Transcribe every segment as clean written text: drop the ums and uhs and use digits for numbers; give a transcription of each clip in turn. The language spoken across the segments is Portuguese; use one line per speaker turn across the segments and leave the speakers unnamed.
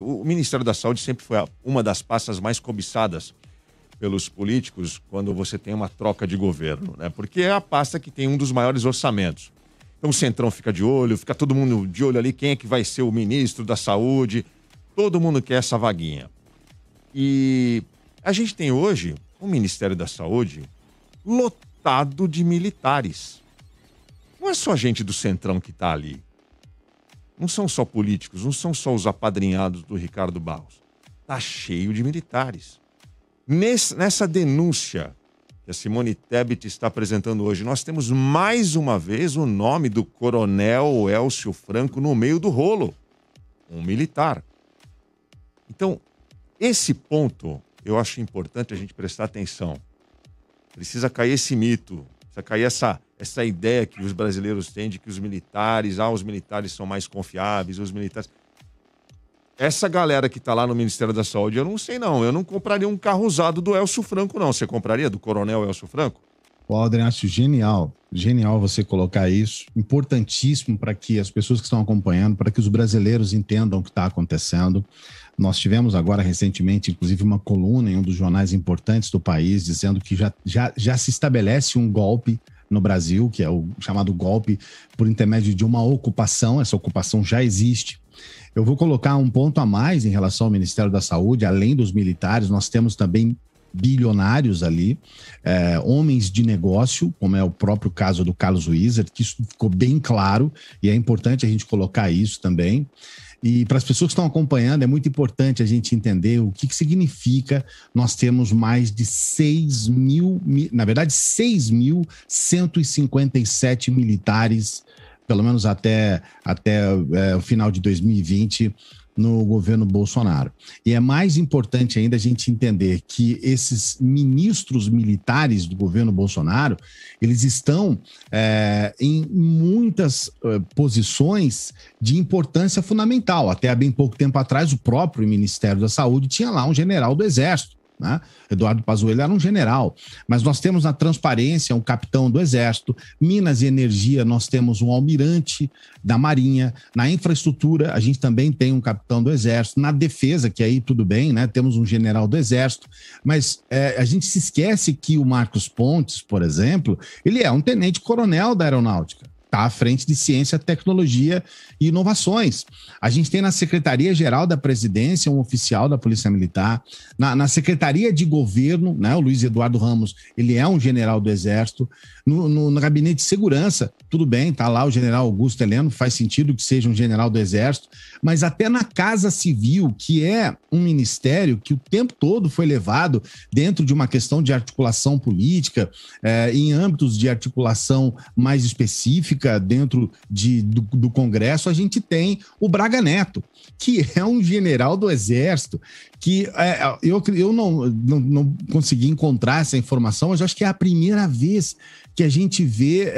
O Ministério da Saúde sempre foi uma das pastas mais cobiçadas pelos políticos quando você tem uma troca de governo, né? Porque é a pasta que tem um dos maiores orçamentos. Então o Centrão fica de olho, fica todo mundo de olho ali, quem é que vai ser o ministro da Saúde. Todo mundo quer essa vaguinha. E a gente tem hoje o Ministério da Saúde lotado de militares. Não é só gente do Centrão que está ali. Não são só políticos, não são só os apadrinhados do Ricardo Barros. Está cheio de militares. Nessa denúncia que a Simone Tebet está apresentando hoje, nós temos mais uma vez o nome do coronel Elcio Franco no meio do rolo. Um militar. Então, esse ponto eu acho importante a gente prestar atenção. Precisa cair esse mito, precisa cair essa ideia que os brasileiros têm de que os militares são mais confiáveis, os militares... Essa galera que está lá no Ministério da Saúde, eu não sei não, eu não compraria um carro usado do Elcio Franco não. Você compraria do coronel Elcio Franco?
Aldrin, acho genial você colocar isso, importantíssimo para que as pessoas que estão acompanhando, para que os brasileiros entendam o que está acontecendo. Nós tivemos agora recentemente, inclusive, uma coluna em um dos jornais importantes do país, dizendo que já se estabelece um golpe no Brasil, que é o chamado golpe por intermédio de uma ocupação. Essa ocupação já existe. Eu vou colocar um ponto a mais em relação ao Ministério da Saúde. Além dos militares, nós temos também bilionários ali, homens de negócio, como é o próprio caso do Carlos Wizard, que isso ficou bem claro e é importante a gente colocar isso também. E para as pessoas que estão acompanhando, é muito importante a gente entender o que significa nós temos mais de 6.157 militares, pelo menos até o final de 2020, no governo Bolsonaro. E é mais importante ainda a gente entender que esses ministros militares do governo Bolsonaro, eles estão em muitas posições de importância fundamental. Até há bem pouco tempo atrás, o próprio Ministério da Saúde tinha lá um general do Exército, né? Eduardo Pazuello era um general, mas nós temos na transparência um capitão do Exército, Minas e Energia nós temos um almirante da Marinha, na infraestrutura a gente também tem um capitão do Exército, na defesa, que aí tudo bem, né? Temos um general do Exército, mas a gente se esquece que o Marcos Pontes, por exemplo, ele é um tenente-coronel da Aeronáutica. Está à frente de ciência, tecnologia e inovações. A gente tem na Secretaria-Geral da Presidência um oficial da Polícia Militar, na Secretaria de Governo, né, o Luiz Eduardo Ramos, ele é um general do Exército, no Gabinete de Segurança, tudo bem, está lá o general Augusto Heleno, faz sentido que seja um general do Exército, mas até na Casa Civil, que é um ministério que o tempo todo foi levado dentro de uma questão de articulação política, em âmbitos de articulação mais específica, dentro do Congresso, a gente tem o Braga Neto, que é um general do Exército, que eu não consegui encontrar essa informação, mas eu acho que é a primeira vez que a gente vê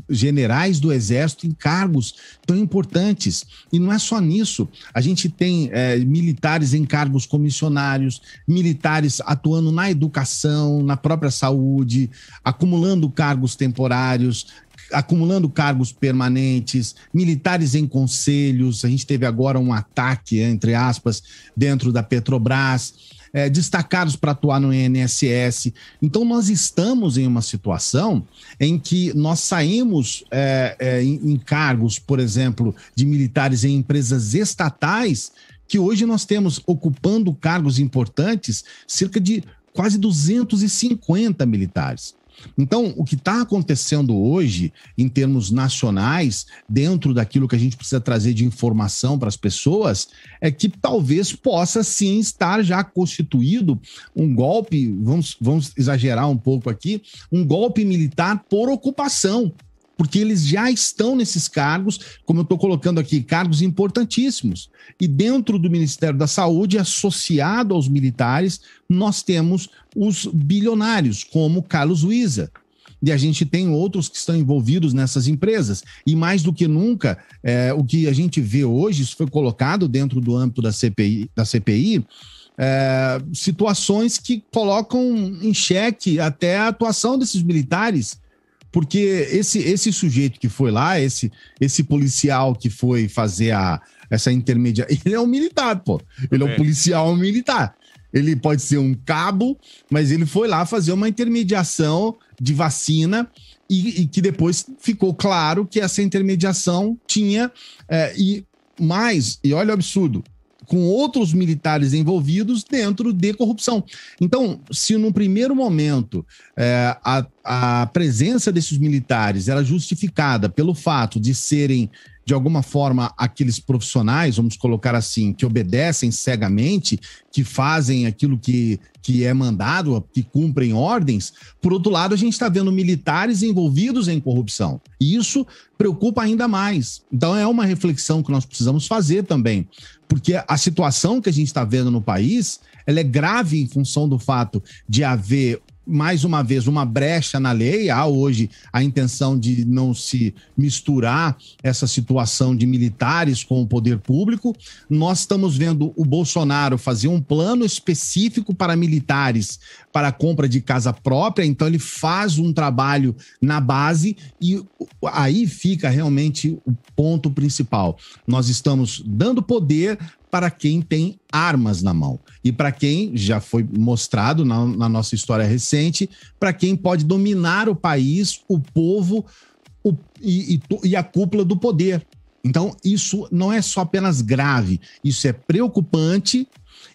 generais do Exército em cargos tão importantes. E não é só nisso. A gente tem militares em cargos comissionários, militares atuando na educação, na própria saúde, acumulando cargos temporários, acumulando cargos permanentes, militares em conselhos. A gente teve agora um ataque, entre aspas, dentro da Petrobras, destacados para atuar no INSS. Então, nós estamos em uma situação em que nós saímos em cargos, por exemplo, de militares em empresas estatais, que hoje nós temos ocupando cargos importantes, cerca de quase 250 militares. Então, o que está acontecendo hoje, em termos nacionais, dentro daquilo que a gente precisa trazer de informação para as pessoas, é que talvez possa sim estar já constituído um golpe, vamos exagerar um pouco aqui, um golpe militar por ocupação, porque eles já estão nesses cargos, como eu estou colocando aqui, cargos importantíssimos. E dentro do Ministério da Saúde, associado aos militares, nós temos os bilionários, como Carlos Wizard. E a gente tem outros que estão envolvidos nessas empresas. E mais do que nunca, o que a gente vê hoje, isso foi colocado dentro do âmbito da CPI, situações que colocam em xeque até a atuação desses militares. Porque esse sujeito que foi lá, esse policial que foi fazer essa intermediação. Ele é um militar, pô. Ele é um policial militar. Ele pode ser um cabo, mas ele foi lá fazer uma intermediação de vacina e que depois ficou claro que essa intermediação tinha... e olha o absurdo, com outros militares envolvidos dentro de corrupção. Então, se no primeiro momento a presença desses militares era justificada pelo fato de serem, de alguma forma, aqueles profissionais, vamos colocar assim, que obedecem cegamente, que fazem aquilo que é mandado, que cumprem ordens, por outro lado, a gente está vendo militares envolvidos em corrupção. E isso preocupa ainda mais. Então, é uma reflexão que nós precisamos fazer também, porque a situação que a gente está vendo no país, ela é grave em função do fato de haver, mais uma vez, uma brecha na lei. Há hoje a intenção de não se misturar essa situação de militares com o poder público. Nós estamos vendo o Bolsonaro fazer um plano específico para militares para a compra de casa própria, então ele faz um trabalho na base e aí fica realmente o ponto principal. Nós estamos dando poder para quem tem armas na mão e para quem, já foi mostrado na nossa história recente, para quem pode dominar o país, o povo e a cúpula do poder. Então, isso não é só apenas grave, isso é preocupante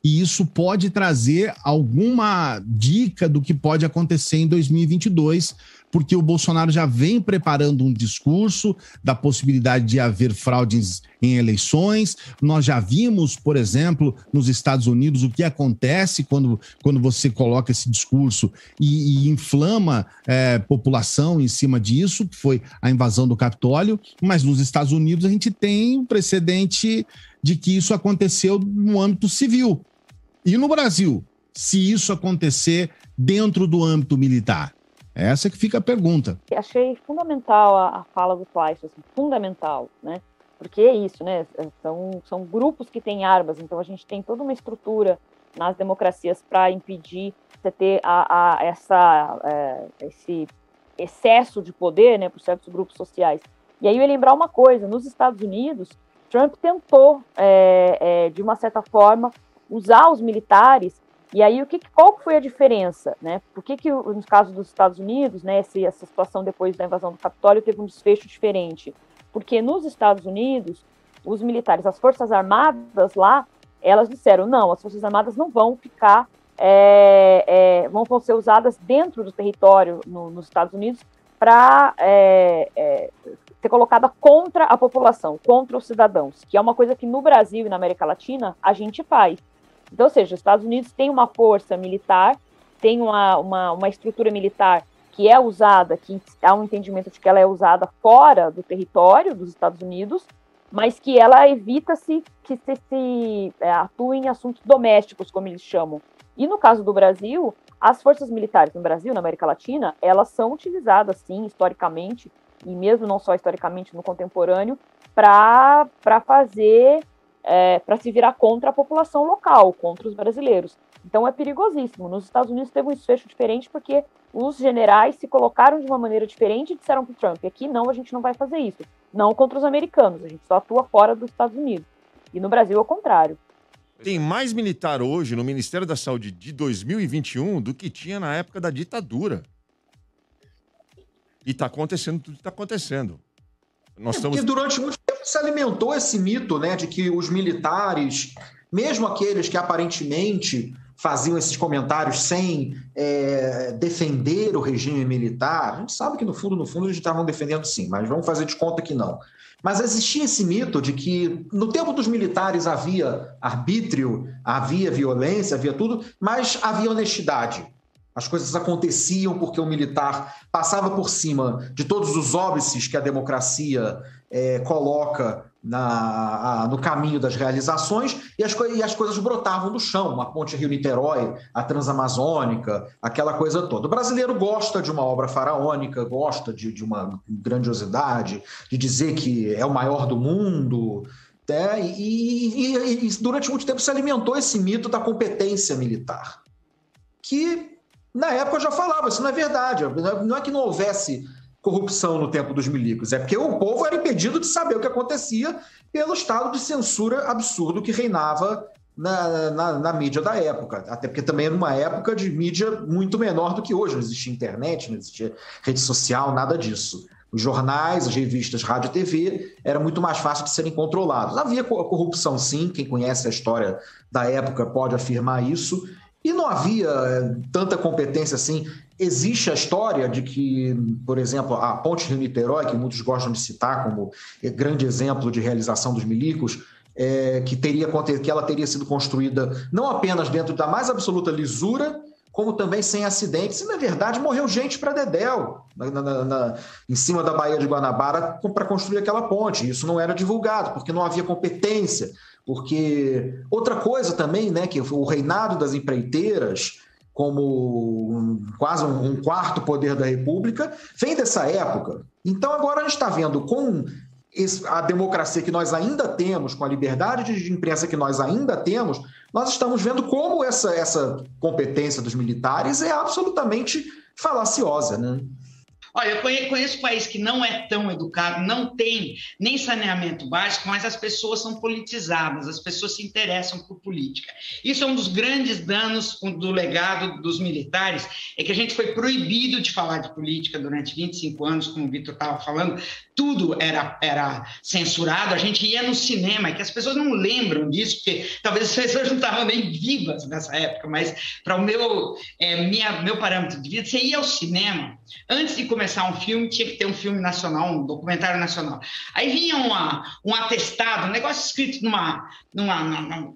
e isso pode trazer alguma dica do que pode acontecer em 2022, porque o Bolsonaro já vem preparando um discurso da possibilidade de haver fraudes em eleições. Nós já vimos, por exemplo, nos Estados Unidos, o que acontece quando você coloca esse discurso e inflama população em cima disso, que foi a invasão do Capitólio. Mas nos Estados Unidos a gente tem um precedente de que isso aconteceu no âmbito civil. E no Brasil, se isso acontecer dentro do âmbito militar? Essa que fica a pergunta.
Achei fundamental a fala do Kleist, assim, fundamental, né? Porque é isso, né? São grupos que têm armas, então a gente tem toda uma estrutura nas democracias para impedir você ter esse excesso de poder, né, por certos grupos sociais. E aí eu ia lembrar uma coisa, nos Estados Unidos, Trump tentou, de uma certa forma, usar os militares. E aí, qual foi a diferença, né? Por que no caso dos Estados Unidos, né, essa situação depois da invasão do Capitólio teve um desfecho diferente? Porque nos Estados Unidos, os militares, as Forças Armadas lá, elas disseram, não, as Forças Armadas não vão ficar, vão ser usadas dentro do território nos Estados Unidos para ser colocada contra a população, contra os cidadãos, que é uma coisa que no Brasil e na América Latina a gente faz. Então, ou seja, os Estados Unidos têm uma força militar, tem uma estrutura militar que é usada, que há um entendimento de que ela é usada fora do território dos Estados Unidos, mas que ela evita-se que se atue em assuntos domésticos, como eles chamam. E no caso do Brasil, as forças militares no Brasil, na América Latina, elas são utilizadas, sim, historicamente, e mesmo não só historicamente, no contemporâneo, para fazer... para se virar contra a população local, contra os brasileiros. Então é perigosíssimo. Nos Estados Unidos teve um desfecho diferente porque os generais se colocaram de uma maneira diferente e disseram para o Trump, aqui não, a gente não vai fazer isso. Não contra os americanos, a gente só atua fora dos Estados Unidos. E no Brasil é o contrário.
Tem mais militar hoje no Ministério da Saúde de 2021 do que tinha na época da ditadura. E está acontecendo tudo que está acontecendo.
Porque durante muito tempo se alimentou esse mito, né, de que os militares, mesmo aqueles que aparentemente faziam esses comentários sem defender o regime militar, a gente sabe que no fundo eles estavam defendendo sim, mas vamos fazer de conta que não. Mas existia esse mito de que no tempo dos militares havia arbítrio, havia violência, havia tudo, mas havia honestidade. As coisas aconteciam porque o militar passava por cima de todos os óbices que a democracia coloca no caminho das realizações e as coisas brotavam do chão. A Ponte Rio-Niterói, a Transamazônica, aquela coisa toda. O brasileiro gosta de uma obra faraônica, gosta de uma grandiosidade, de dizer que é o maior do mundo. E durante muito tempo se alimentou esse mito da competência militar, que... Na época eu já falava, isso não é verdade. Não é que não houvesse corrupção no tempo dos milicos, é porque o povo era impedido de saber o que acontecia pelo estado de censura absurdo que reinava na mídia da época, até porque também era uma época de mídia muito menor do que hoje, não existia internet, não existia rede social, nada disso. Os jornais, as revistas, rádio e TV era muito mais fácil de serem controlados. Havia corrupção, sim, quem conhece a história da época pode afirmar isso, e não havia tanta competência assim. Existe a história de que, por exemplo, a Ponte Rio-Niterói, que muitos gostam de citar como grande exemplo de realização dos milicos, que ela teria sido construída não apenas dentro da mais absoluta lisura, como também sem acidentes. E, na verdade, morreu gente para dedéu em cima da Baía de Guanabara para construir aquela ponte. Isso não era divulgado, porque não havia competência. Porque outra coisa também, né, que o reinado das empreiteiras, como quase um quarto poder da República, vem dessa época. Então, agora a gente está vendo com a democracia que nós ainda temos, com a liberdade de imprensa que nós ainda temos, nós estamos vendo como essa competência dos militares é absolutamente falaciosa, né?
Olha, eu conheço um país que não é tão educado, não tem nem saneamento básico, mas as pessoas são politizadas, as pessoas se interessam por política. Isso é um dos grandes danos do legado dos militares, é que a gente foi proibido de falar de política durante 25 anos, como o Vitor estava falando, tudo era censurado, a gente ia no cinema, é que as pessoas não lembram disso, porque talvez as pessoas não estavam nem vivas nessa época, mas para o meu parâmetro de vida, você ia ao cinema, antes de começar um filme, tinha que ter um filme nacional, um documentário nacional. Aí vinha um atestado, um negócio escrito numa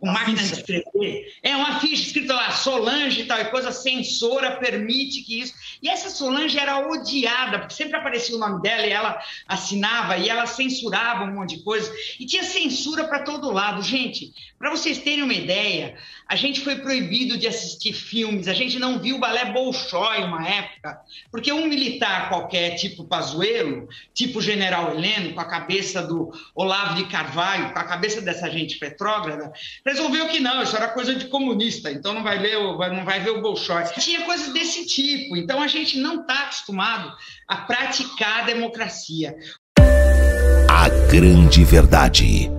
máquina de escrever, uma ficha escrita lá, Solange e tal, e coisa, censora permite que isso... E essa Solange era odiada, porque sempre aparecia o nome dela e ela assinava, e ela censurava um monte de coisa, e tinha censura para todo lado. Gente, para vocês terem uma ideia, a gente foi proibido de assistir filmes, a gente não viu o balé Bolshoi uma época, porque um militar qualquer, tipo Pazuello, tipo General Heleno, com a cabeça do Olavo de Carvalho, com a cabeça dessa gente retrógrada, resolveu que não, isso era coisa de comunista, então não vai ver o Bolshoi. Tinha coisas desse tipo, então a gente não está acostumado a praticar a democracia.
A grande verdade.